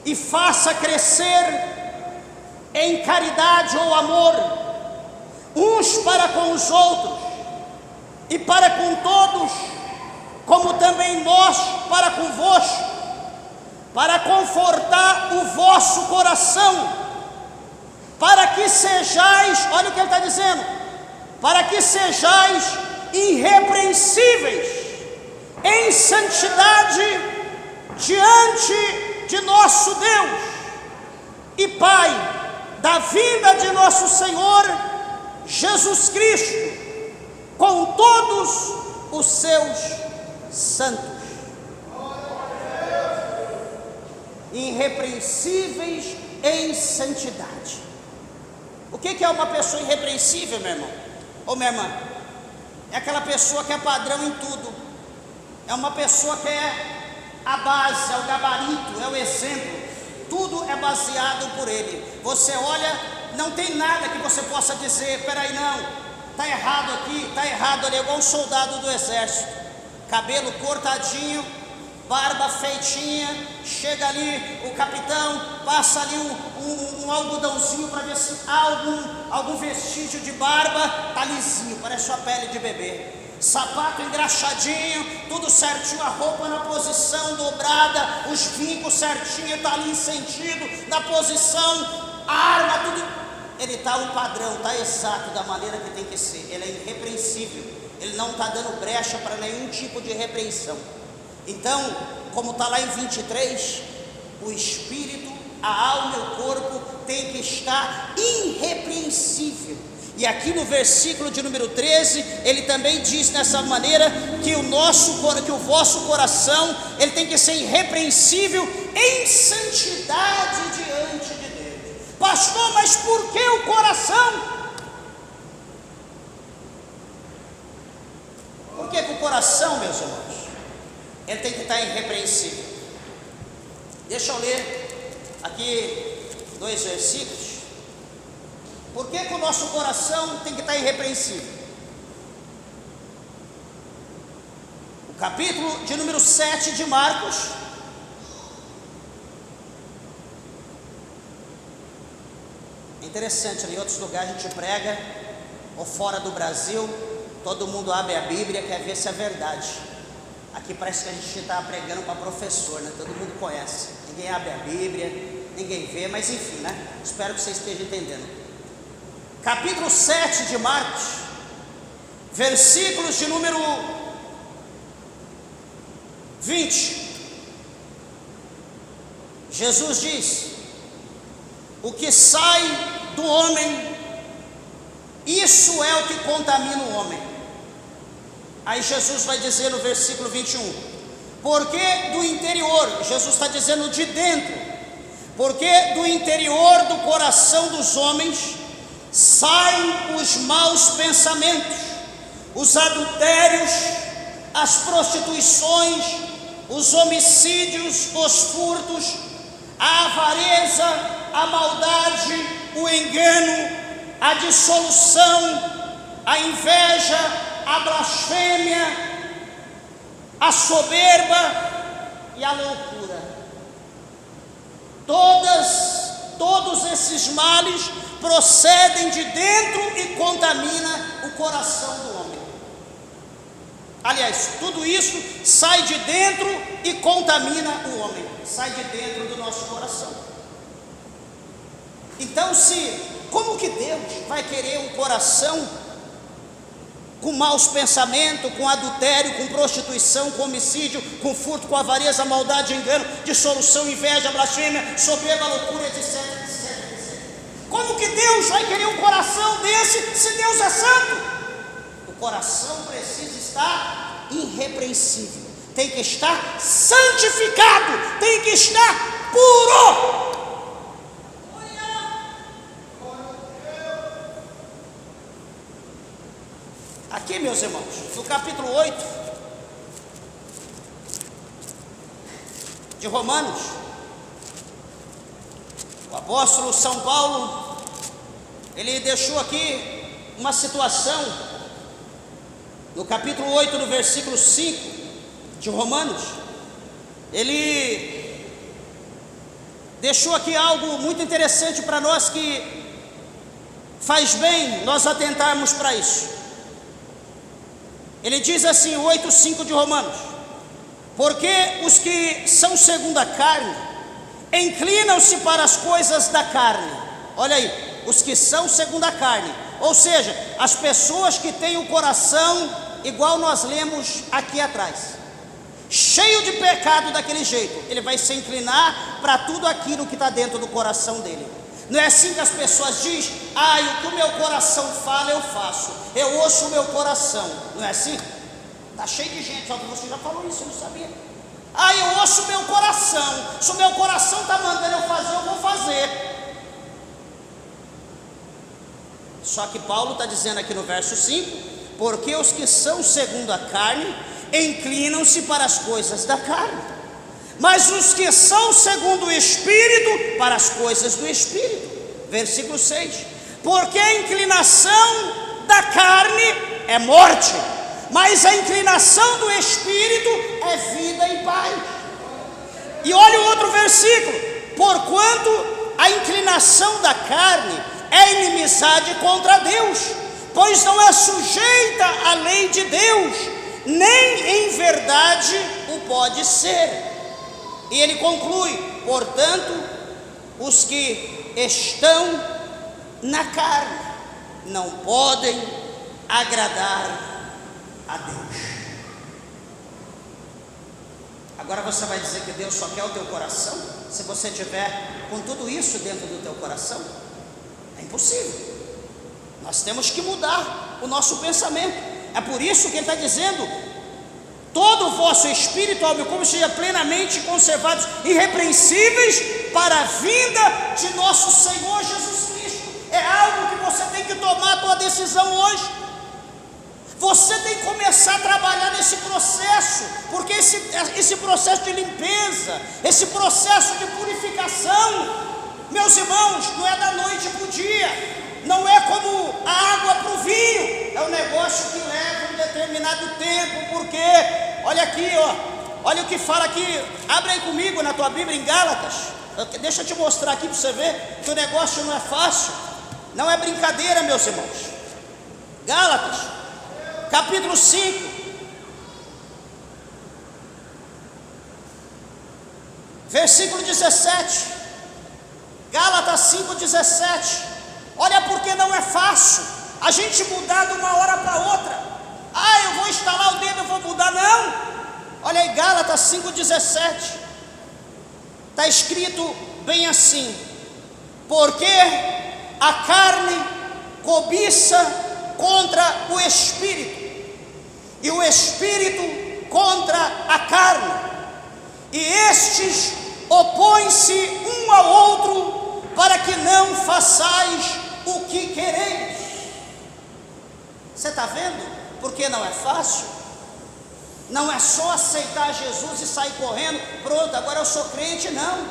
e faça crescer em caridade ou amor, uns para com os outros e para com todos, como também nós para convosco, para confortar o vosso coração para que sejais, olha o que ele está dizendo, para que sejais irrepreensíveis em santidade diante de nosso Deus e Pai, da vinda de nosso Senhor Jesus Cristo, com todos os seus santos. Irrepreensíveis em santidade. O que é uma pessoa irrepreensível, meu irmão? Ou minha irmã? É aquela pessoa que é padrão em tudo. É uma pessoa que é a base, é o gabarito, é o exemplo. Tudo é baseado por ele. Você olha, não tem nada que você possa dizer, peraí, não, está errado aqui, está errado ali, igual um soldado do exército. Cabelo cortadinho, barba feitinha, chega ali o capitão, passa ali um algodãozinho para ver se há algum vestígio de barba, está lisinho, parece sua pele de bebê. Sapato engraxadinho, tudo certinho, a roupa na posição dobrada, os vincos certinho, está ali em sentido, na posição, a arma, tudo. Ele está um padrão, está exato da maneira que tem que ser. Ele é irrepreensível, ele não está dando brecha para nenhum tipo de repreensão. Então, como está lá em 23, o espírito, a alma e o corpo tem que estar irrepreensível. E aqui no versículo de número 13, ele também diz dessa maneira que o vosso coração, ele tem que ser irrepreensível em santidade diante de Deus. Pastor, mas por que o coração? Por que o coração, meus irmãos, ele tem que estar irrepreensível? Deixa eu ler aqui 2 versículos. Por que o nosso coração tem que estar irrepreensível? O capítulo de número 7 de Marcos, é interessante, em outros lugares a gente prega, ou fora do Brasil, todo mundo abre a Bíblia, quer ver se é verdade. Aqui parece que a gente está pregando para professor, né? Todo mundo conhece, ninguém abre a Bíblia, ninguém vê, mas enfim, né? Espero que você esteja entendendo. Capítulo 7 de Marcos, versículos de número 20. Jesus diz: o que sai do homem, isso é o que contamina o homem. Aí Jesus vai dizer no versículo 21, porque do interior, Jesus está dizendo de dentro, porque do interior do coração dos homens saem os maus pensamentos, os adultérios, as prostituições, os homicídios, os furtos, a avareza, a maldade, o engano, a dissolução, a inveja, a blasfêmia, a soberba e a loucura. Todos esses males procedem de dentro e contamina o coração do homem. Aliás, tudo isso sai de dentro e contamina o homem, sai de dentro do nosso coração. Então, como que Deus vai querer um coração com maus pensamentos, com adultério, com prostituição, com homicídio, com furto, com avareza, maldade, engano, dissolução, inveja, blasfêmia, soberba, loucura, etc. Como que Deus vai querer um coração desse, se Deus é santo? O coração precisa estar irrepreensível, tem que estar santificado, tem que estar puro. Aqui, meus irmãos, no capítulo 8 de Romanos, o apóstolo São Paulo, ele deixou aqui uma situação, no capítulo 8, no versículo 5 de Romanos, ele deixou aqui algo muito interessante para nós, que faz bem nós atentarmos para isso. Ele diz assim, 8:5 de Romanos: porque os que são segundo a carne inclinam-se para as coisas da carne. Olha aí, Os que são segundo a carne, ou seja, as pessoas que têm o coração igual nós lemos aqui atrás, cheio de pecado daquele jeito, ele vai se inclinar para tudo aquilo que está dentro do coração dele. Não é assim que as pessoas dizem: o que o meu coração fala eu faço, eu ouço o meu coração. Não é assim? Está cheio de gente, só que você já falou isso, eu não sabia. Eu ouço o meu coração, se o meu coração está mandando eu fazer, eu vou fazer. Só que Paulo está dizendo aqui no verso 5, porque os que são segundo a carne inclinam-se para as coisas da carne, mas os que são segundo o Espírito, para as coisas do Espírito. Versículo 6, porque a inclinação da carne é morte, mas a inclinação do Espírito é vida e paz. E olha o outro versículo: porquanto a inclinação da carne é inimizade contra Deus, pois não é sujeita à lei de Deus, nem em verdade o pode ser. E ele conclui: portanto, os que estão na carne não podem agradar a Deus. Agora você vai dizer que Deus só quer o teu coração? Se você tiver com tudo isso dentro do teu coração, é impossível. Nós temos que mudar o nosso pensamento. É por isso que ele está dizendo: todo o vosso espírito, alma e corpo seja plenamente conservados, irrepreensíveis para a vinda de nosso Senhor Jesus Cristo. É algo que você tem que tomar a tua decisão hoje. Você tem que começar a trabalhar nesse processo, porque esse processo de limpeza, esse processo de purificação, meus irmãos, não é da noite para o dia, não é como a água para o vinho, é um negócio que leva um determinado tempo. Porque, olha aqui, olha o que fala aqui, abre aí comigo na tua Bíblia em Gálatas, deixa eu te mostrar aqui para você ver que o negócio não é fácil, não é brincadeira, meus irmãos. Gálatas, capítulo 5, versículo 17, Gálatas 5:17. Olha, porque não é fácil a gente mudar de uma hora para outra. Eu vou instalar o dedo, eu vou mudar. Não, olha aí, Gálatas 5:17, está escrito bem assim: porque a carne cobiça contra o Espírito, e o Espírito contra a carne, e estes opõem-se um ao outro, para que não façais o que quereis. Você está vendo? Porque não é fácil. Não é só aceitar Jesus e sair correndo, pronto, agora eu sou crente. Não,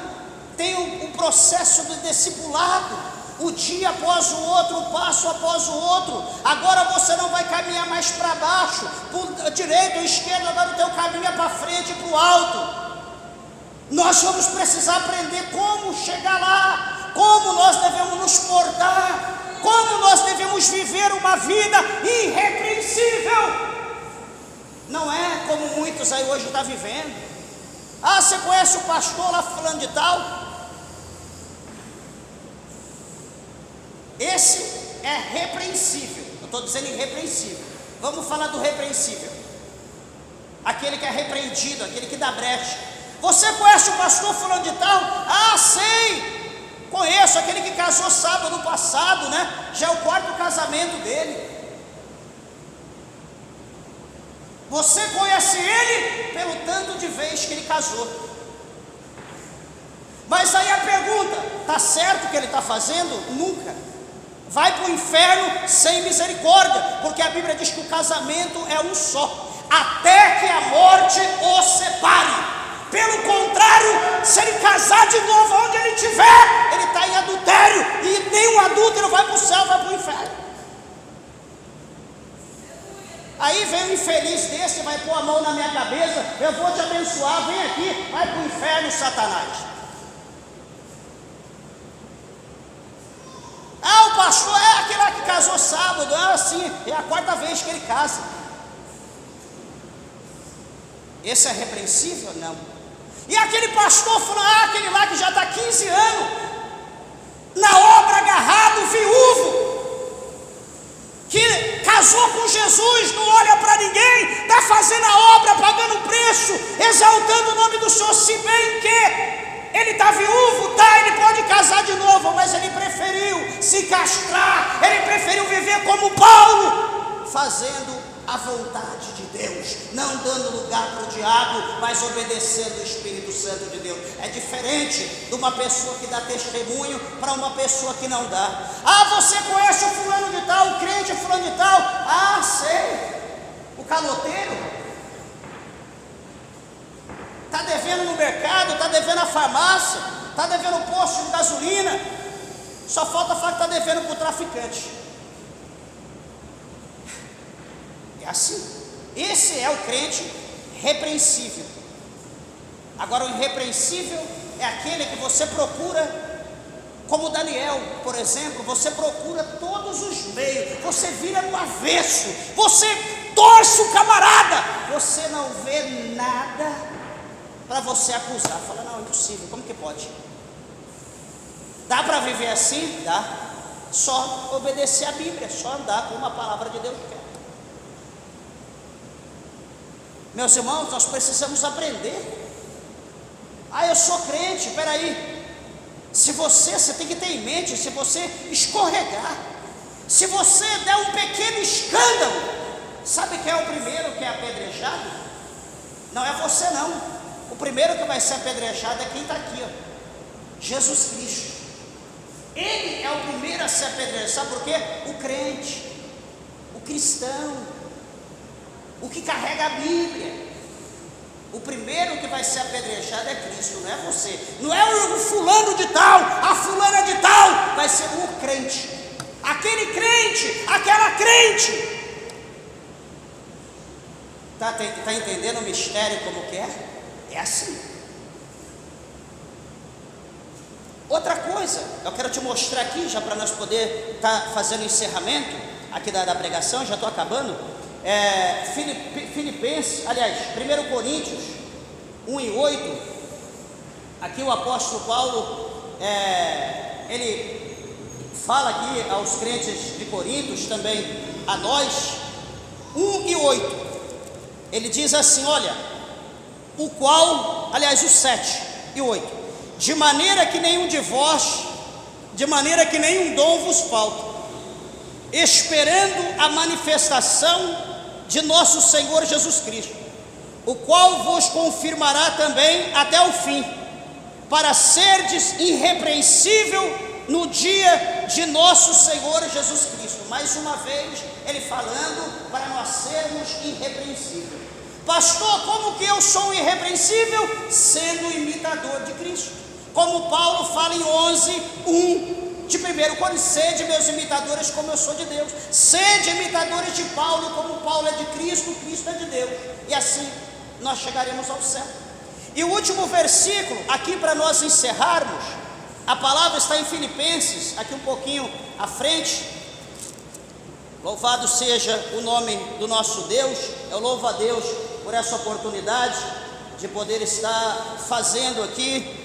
tem um processo de discipulado, o dia após o outro, o passo após o outro. Agora você não vai caminhar mais para baixo, para direita ou esquerda, agora o teu caminho é para frente e para o alto. Nós vamos precisar aprender como chegar lá, como nós devemos nos portar, como nós devemos viver uma vida irrepreensível. Não é como muitos aí hoje estão vivendo. Você conhece o pastor lá fulano de tal? Esse é repreensível. Eu estou dizendo irrepreensível. Vamos falar do repreensível. Aquele que é repreendido, aquele que dá brecha. Você conhece o pastor fulano de tal? Sei. Conheço, aquele que casou sábado passado, né? Já é o 4º casamento dele. Você conhece ele pelo tanto de vezes que ele casou. Mas aí a pergunta: está certo o que ele está fazendo? Nunca. Vai para o inferno sem misericórdia, porque a Bíblia diz que o casamento é um só, até que a morte o separe. Pelo contrário, se ele casar de novo onde ele estiver, ele está em adultério, e nenhum adúltero vai para o céu, vai para o inferno. Aí vem um infeliz desse, vai pôr a mão na minha cabeça: eu vou te abençoar, vem aqui, vai para o inferno, Satanás. O pastor é aquele lá que casou sábado, assim, é a 4ª vez que ele casa. Esse é repreensível? Não. E aquele pastor falou: aquele lá que já está 15 anos na obra, agarrado, viu Jesus não olha para ninguém, está fazendo a obra, pagando um preço, exaltando o nome do Senhor, se bem que ele está viúvo, tá, ele pode casar de novo, mas ele preferiu se castrar, ele preferiu viver como Paulo, fazendo a vontade de Deus, não dando lugar para o diabo, mas obedecendo o Espírito Santo de Deus. É diferente de uma pessoa que dá testemunho para uma pessoa que não dá. Ah, você conhece o fulano de tal, o crente fulano de tal? Ah, sei, o caloteiro, está devendo no mercado, está devendo a farmácia, está devendo o posto de gasolina, só falta falar que está devendo para o traficante. É assim, esse é o crente repreensível. Agora, o irrepreensível é aquele que você procura, como Daniel, por exemplo, você procura todos os meios, você vira no avesso, você torce o camarada, você não vê nada para você acusar. Fala, não, é impossível, como que pode? Dá para viver assim? Dá. Só obedecer a Bíblia, só andar com uma palavra de Deus que quer. Meus irmãos, nós precisamos aprender. Ah, eu sou crente, peraí. Se você tem que ter em mente, se você escorregar, se você der um pequeno escândalo, sabe quem é o primeiro que é apedrejado? Não é você não. O primeiro que vai ser apedrejado é quem está aqui, ó, Jesus Cristo. Ele é o primeiro a ser apedrejado. Sabe por quê? O crente, o cristão, o que carrega a Bíblia. O primeiro que vai ser apedrejado é Cristo, não é você, não é o fulano de tal, a fulana de tal, vai ser o crente, aquele crente, aquela crente. Tá entendendo o mistério como que é? É assim. Outra coisa, eu quero te mostrar aqui, já para nós poder estar fazendo o encerramento aqui da pregação, já estou acabando. Filipenses, aliás, 1 Coríntios 1:8, aqui o apóstolo Paulo, ele fala aqui aos crentes de Coríntios, também a nós, 1:8, ele diz assim, olha, o qual, aliás, o 7 e 8, de maneira que nenhum dom vos falta, esperando a manifestação de nosso Senhor Jesus Cristo, o qual vos confirmará também até o fim, para serdes irrepreensível no dia de nosso Senhor Jesus Cristo. Mais uma vez, ele falando para nós sermos irrepreensíveis. Pastor, como que eu sou irrepreensível? Sendo imitador de Cristo. Como Paulo fala em 11:1 de 1 Coríntios, sede meus imitadores como eu sou de Deus. Sede imitadores de Paulo, como Paulo é de Cristo, Cristo é de Deus. E assim nós chegaremos ao céu. E o último versículo, aqui para nós encerrarmos, a palavra está em Filipenses, aqui um pouquinho à frente. Louvado seja o nome do nosso Deus. Eu louvo a Deus por essa oportunidade de poder estar fazendo aqui,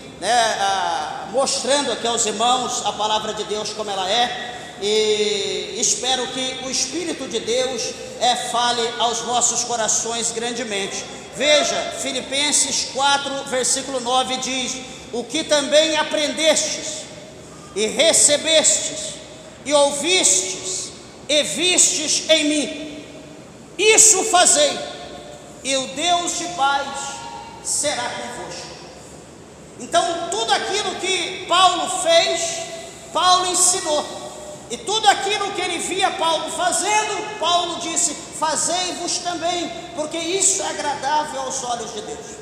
mostrando aqui aos irmãos a palavra de Deus como ela é, e espero que o Espírito de Deus fale aos vossos corações grandemente. Veja, Filipenses 4, versículo 9 diz: o que também aprendestes, e recebestes, e ouvistes, e vistes em mim, isso fazei, e o Deus de paz será convosco. Então, tudo aquilo que Paulo fez, Paulo ensinou, e tudo aquilo que ele via Paulo fazendo, Paulo disse: fazei-vos também, porque isso é agradável aos olhos de Deus.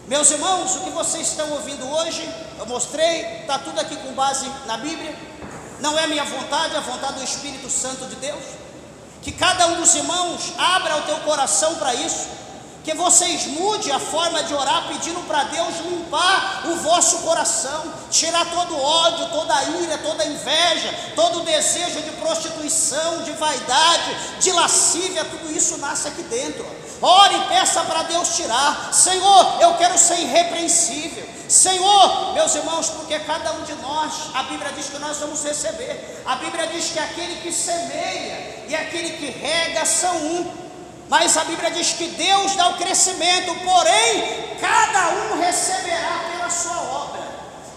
Meus irmãos, o que vocês estão ouvindo hoje, eu mostrei, está tudo aqui com base na Bíblia. Não é minha vontade, é a vontade do Espírito Santo de Deus. Que cada um dos irmãos abra o teu coração para isso, que vocês mudem a forma de orar, pedindo para Deus limpar o vosso coração, tirar todo o ódio, toda a ira, toda a inveja, todo o desejo de prostituição, de vaidade, de lascívia. Tudo isso nasce aqui dentro. Ore e peça para Deus tirar. Senhor, eu quero ser irrepreensível. Senhor, meus irmãos, porque cada um de nós, a Bíblia diz que nós vamos receber. A Bíblia diz que aquele que semeia e aquele que rega são um. Mas a Bíblia diz que Deus dá o crescimento, porém, cada um receberá pela sua obra.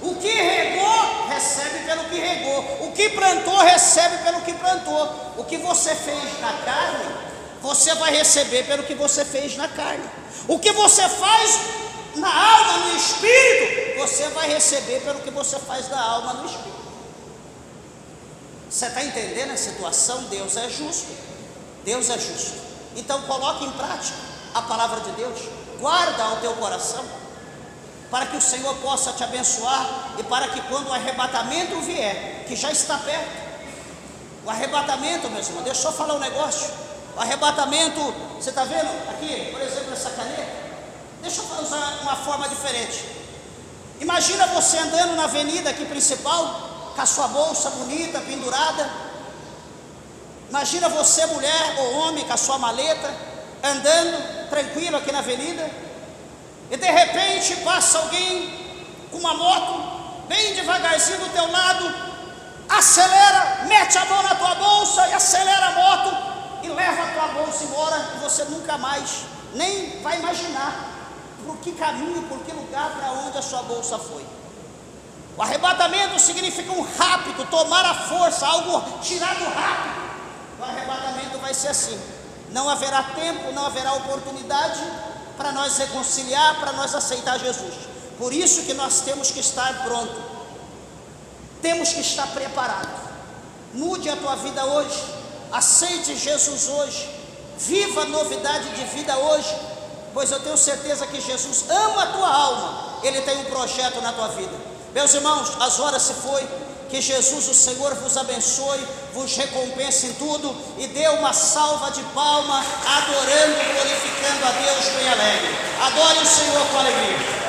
O que regou, recebe pelo que regou. O que plantou, recebe pelo que plantou. O que você fez na carne, você vai receber pelo que você fez na carne. O que você faz na alma, no espírito, você vai receber pelo que você faz na alma, no espírito. Você está entendendo a situação? Deus é justo. Deus é justo. Então coloque em prática a palavra de Deus. Guarda ao teu coração, para que o Senhor possa te abençoar e para que quando o arrebatamento vier, que já está perto, o arrebatamento, meus irmãos, deixa eu só falar um negócio. O arrebatamento, você está vendo aqui, por exemplo, essa caneta? Deixa eu usar uma forma diferente. Imagina você andando na avenida aqui principal, com a sua bolsa bonita, pendurada. Imagina você, mulher ou homem, com a sua maleta, andando tranquilo aqui na avenida. E de repente passa alguém com uma moto, bem devagarzinho do teu lado, acelera, mete a mão na tua bolsa e acelera a moto e leva a tua bolsa embora, e você nunca mais nem vai imaginar por que caminho, por que lugar, para onde a sua bolsa foi. O arrebatamento significa um rápido, tomar a força, algo tirado rápido. O arrebatamento vai ser assim. Não haverá tempo, não haverá oportunidade para nós reconciliar, para nós aceitar Jesus. Por isso que nós temos que estar pronto, temos que estar preparado. Mude a tua vida hoje, aceite Jesus hoje, viva a novidade de vida hoje, pois eu tenho certeza que Jesus ama a tua alma, Ele tem um projeto na tua vida. Meus irmãos, as horas se foi, que Jesus, o Senhor, vos abençoe, vos recompense em tudo, e dê uma salva de palma, adorando, glorificando a Deus bem alegre. Adore o Senhor com alegria.